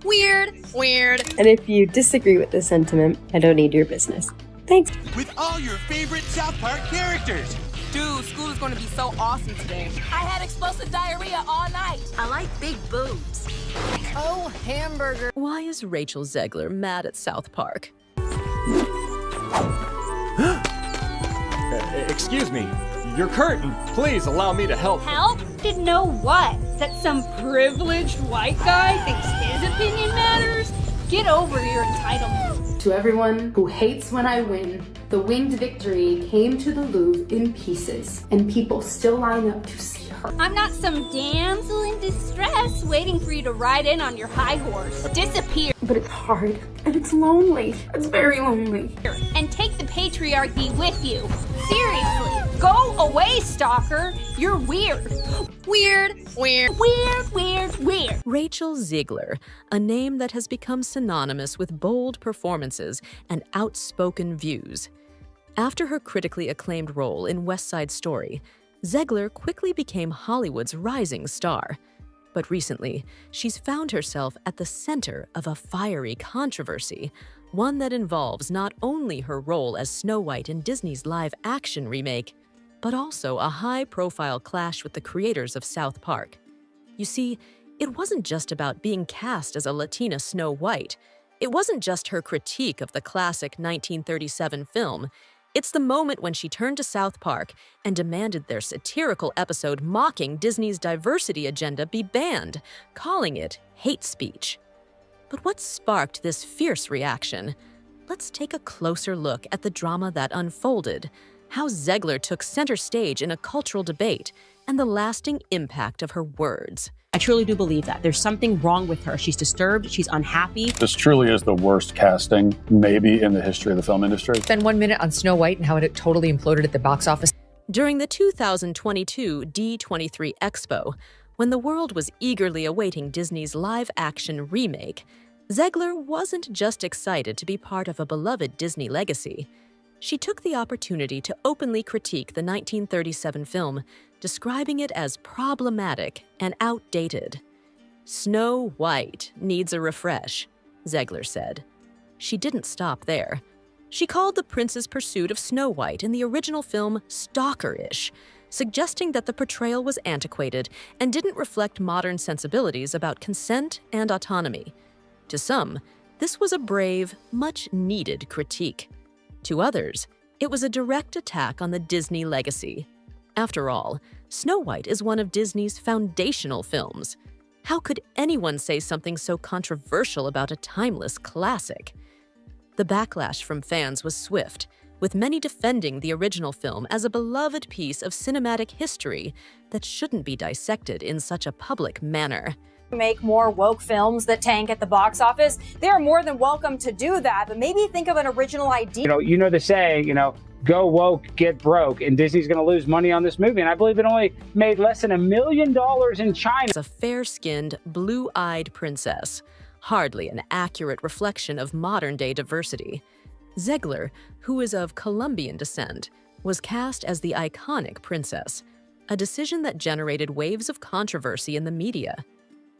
Weird, weird. And if you disagree with this sentiment, I don't need your business. Thanks. With all your favorite South Park characters. Dude, school is going to be so awesome today. I had explosive diarrhea all night. I like big boobs. Oh, hamburger. Why is Rachel Zegler mad at South Park? Excuse me, your curtain. Please allow me to help. Help? Did know what? That some privileged white guy thinks his opinion matters? Get over your entitlement. To everyone who hates when I win, the winged victory came to the Louvre in pieces, and people still line up to see her. I'm not some damsel in distress waiting for you to ride in on your high horse. Disappear. But it's hard, and it's lonely. It's very lonely. And take the patriarchy with you. Seriously, go away, stalker. You're weird. Weird, weird. Weird, weird, weird. Rachel Zegler, a name that has become synonymous with bold performances and outspoken views. After her critically acclaimed role in West Side Story, Zegler quickly became Hollywood's rising star. But recently, she's found herself at the center of a fiery controversy, one that involves not only her role as Snow White in Disney's live-action remake, but also a high-profile clash with the creators of South Park. You see, it wasn't just about being cast as a Latina Snow White. It wasn't just her critique of the classic 1937 film. It's the moment when she turned to South Park and demanded their satirical episode mocking Disney's diversity agenda be banned, calling it hate speech. But what sparked this fierce reaction? Let's take a closer look at the drama that unfolded, how Zegler took center stage in a cultural debate, and the lasting impact of her words. I truly do believe that. There's something wrong with her. She's disturbed, she's unhappy. This truly is the worst casting, maybe in the history of the film industry. Spend 1 minute on Snow White and how it totally imploded at the box office. During the 2022 D23 Expo, when the world was eagerly awaiting Disney's live-action remake, Zegler wasn't just excited to be part of a beloved Disney legacy. She took the opportunity to openly critique the 1937 film, describing it as problematic and outdated. Snow White needs a refresh, Zegler said. She didn't stop there. She called the prince's pursuit of Snow White in the original film stalker-ish, suggesting that the portrayal was antiquated and didn't reflect modern sensibilities about consent and autonomy. To some, this was a brave, much-needed critique. To others, it was a direct attack on the Disney legacy. After all, Snow White is one of Disney's foundational films. How could anyone say something so controversial about a timeless classic? The backlash from fans was swift, with many defending the original film as a beloved piece of cinematic history that shouldn't be dissected in such a public manner. Make more woke films that tank at the box office. They're more than welcome to do that, but maybe think of an original idea. You know the saying, go woke, get broke, and Disney's going to lose money on this movie. And I believe it only made less than $1 million in China. As a fair-skinned, blue-eyed princess, hardly an accurate reflection of modern-day diversity. Zegler, who is of Colombian descent, was cast as the iconic princess, a decision that generated waves of controversy in the media.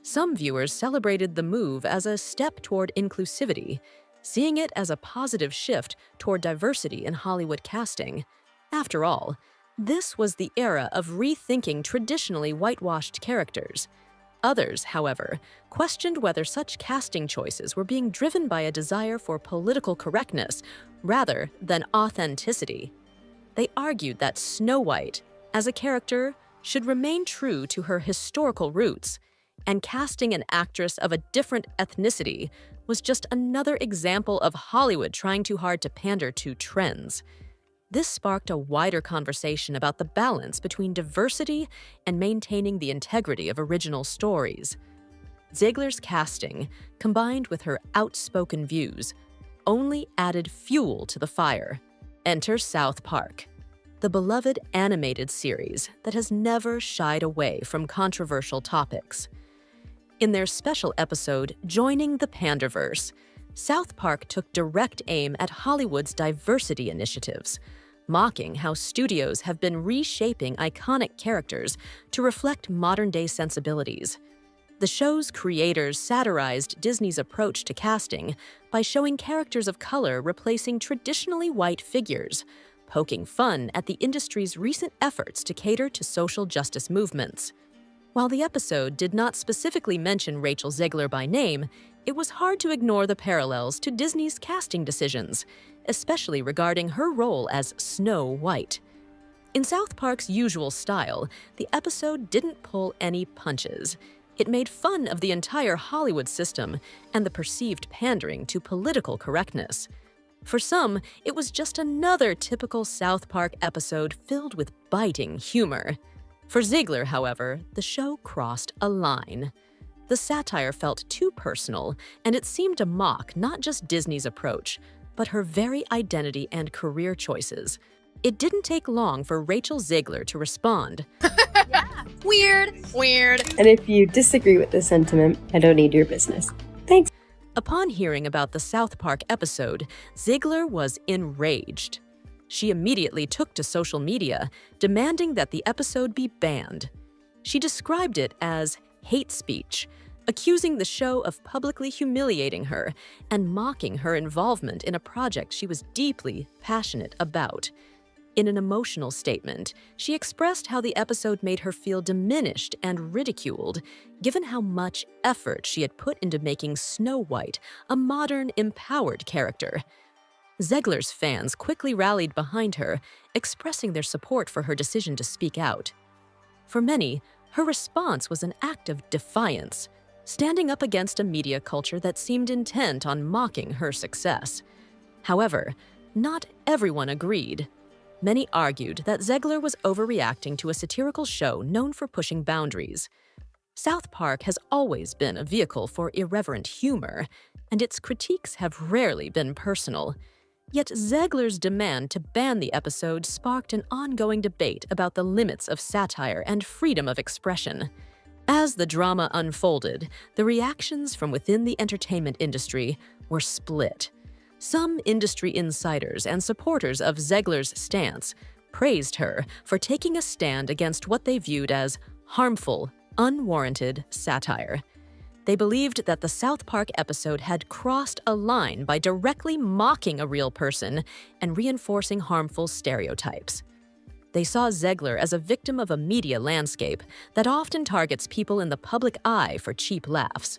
Some viewers celebrated the move as a step toward inclusivity, seeing it as a positive shift toward diversity in Hollywood casting. After all, this was the era of rethinking traditionally whitewashed characters. Others, however, questioned whether such casting choices were being driven by a desire for political correctness rather than authenticity. They argued that Snow White, as a character, should remain true to her historical roots, and casting an actress of a different ethnicity was just another example of Hollywood trying too hard to pander to trends. This sparked a wider conversation about the balance between diversity and maintaining the integrity of original stories. Zegler's casting, combined with her outspoken views, only added fuel to the fire. Enter South Park, the beloved animated series that has never shied away from controversial topics. In their special episode, Joining the Panderverse, South Park took direct aim at Hollywood's diversity initiatives, mocking how studios have been reshaping iconic characters to reflect modern-day sensibilities. The show's creators satirized Disney's approach to casting by showing characters of color replacing traditionally white figures, poking fun at the industry's recent efforts to cater to social justice movements. While the episode did not specifically mention Rachel Zegler by name, it was hard to ignore the parallels to Disney's casting decisions, especially regarding her role as Snow White. In South Park's usual style, the episode didn't pull any punches. It made fun of the entire Hollywood system and the perceived pandering to political correctness. For some, it was just another typical South Park episode filled with biting humor. For Zegler, however, the show crossed a line. The satire felt too personal, and it seemed to mock not just Disney's approach, but her very identity and career choices. It didn't take long for Rachel Zegler to respond. Weird. And if you disagree with this sentiment, I don't need your business. Thanks. Upon hearing about the South Park episode, Zegler was enraged. She immediately took to social media, demanding that the episode be banned. She described it as hate speech, accusing the show of publicly humiliating her and mocking her involvement in a project she was deeply passionate about. In an emotional statement, she expressed how the episode made her feel diminished and ridiculed, given how much effort she had put into making Snow White a modern, empowered character. Zegler's fans quickly rallied behind her, expressing their support for her decision to speak out. For many, her response was an act of defiance, standing up against a media culture that seemed intent on mocking her success. However, not everyone agreed. Many argued that Zegler was overreacting to a satirical show known for pushing boundaries. South Park has always been a vehicle for irreverent humor, and its critiques have rarely been personal. Yet Zegler's demand to ban the episode sparked an ongoing debate about the limits of satire and freedom of expression. As the drama unfolded, the reactions from within the entertainment industry were split. Some industry insiders and supporters of Zegler's stance praised her for taking a stand against what they viewed as harmful, unwarranted satire. They believed that the South Park episode had crossed a line by directly mocking a real person and reinforcing harmful stereotypes. They saw Zegler as a victim of a media landscape that often targets people in the public eye for cheap laughs.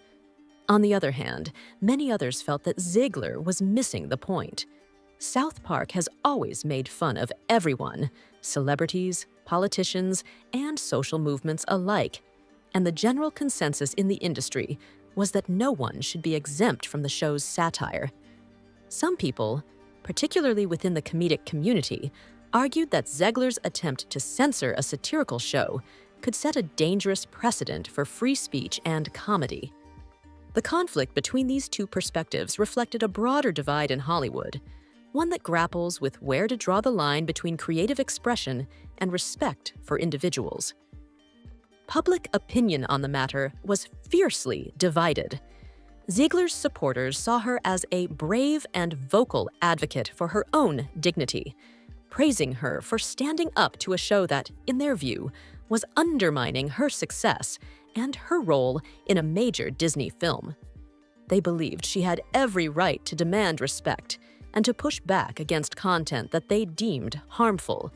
On the other hand, many others felt that Zegler was missing the point. South Park has always made fun of everyone, celebrities, politicians, and social movements alike, and the general consensus in the industry was that no one should be exempt from the show's satire. Some people, particularly within the comedic community, argued that Zegler's attempt to censor a satirical show could set a dangerous precedent for free speech and comedy. The conflict between these two perspectives reflected a broader divide in Hollywood, one that grapples with where to draw the line between creative expression and respect for individuals. Public opinion on the matter was fiercely divided. Zegler's supporters saw her as a brave and vocal advocate for her own dignity, praising her for standing up to a show that, in their view, was undermining her success and her role in a major Disney film. They believed she had every right to demand respect and to push back against content that they deemed harmful.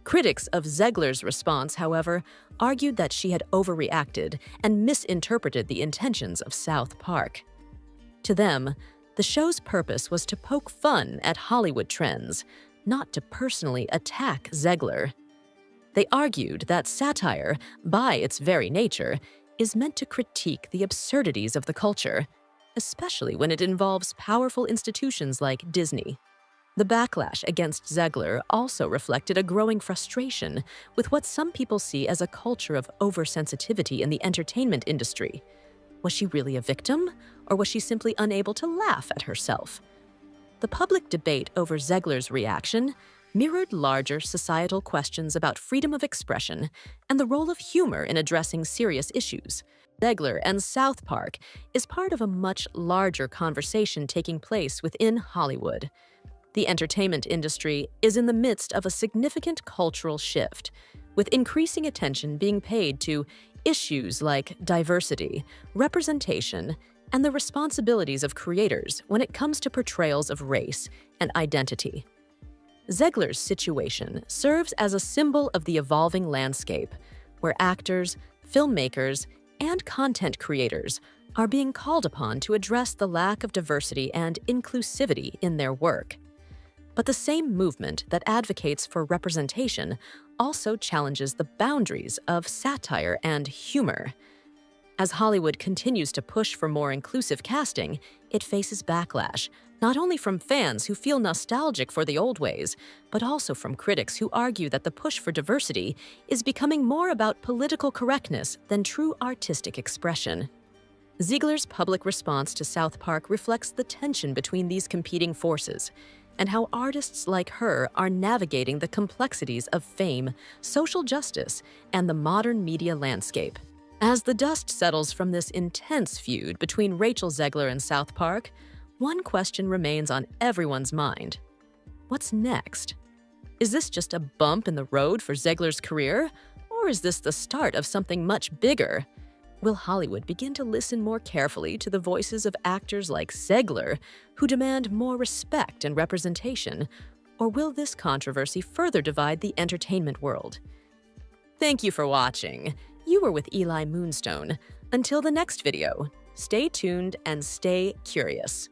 Critics of Zegler's response, however, argued that she had overreacted and misinterpreted the intentions of South Park. To them, the show's purpose was to poke fun at Hollywood trends, not to personally attack Zegler. They argued that satire, by its very nature, is meant to critique the absurdities of the culture, especially when it involves powerful institutions like Disney. The backlash against Zegler also reflected a growing frustration with what some people see as a culture of oversensitivity in the entertainment industry. Was she really a victim, or was she simply unable to laugh at herself? The public debate over Zegler's reaction mirrored larger societal questions about freedom of expression and the role of humor in addressing serious issues. Zegler and South Park is part of a much larger conversation taking place within Hollywood. The entertainment industry is in the midst of a significant cultural shift, with increasing attention being paid to issues like diversity, representation, and the responsibilities of creators when it comes to portrayals of race and identity. Zegler's situation serves as a symbol of the evolving landscape, where actors, filmmakers, and content creators are being called upon to address the lack of diversity and inclusivity in their work. But the same movement that advocates for representation also challenges the boundaries of satire and humor. As Hollywood continues to push for more inclusive casting, it faces backlash, not only from fans who feel nostalgic for the old ways, but also from critics who argue that the push for diversity is becoming more about political correctness than true artistic expression. Zegler's public response to South Park reflects the tension between these competing forces, and how artists like her are navigating the complexities of fame, social justice, and the modern media landscape. As the dust settles from this intense feud between Rachel Zegler and South Park, one question remains on everyone's mind. What's next? Is this just a bump in the road for Zegler's career, or is this the start of something much bigger? Will Hollywood begin to listen more carefully to the voices of actors like Zegler, who demand more respect and representation, or will this controversy further divide the entertainment world? Thank you for watching. You were with Eli Moonstone. Until the next video, stay tuned and stay curious.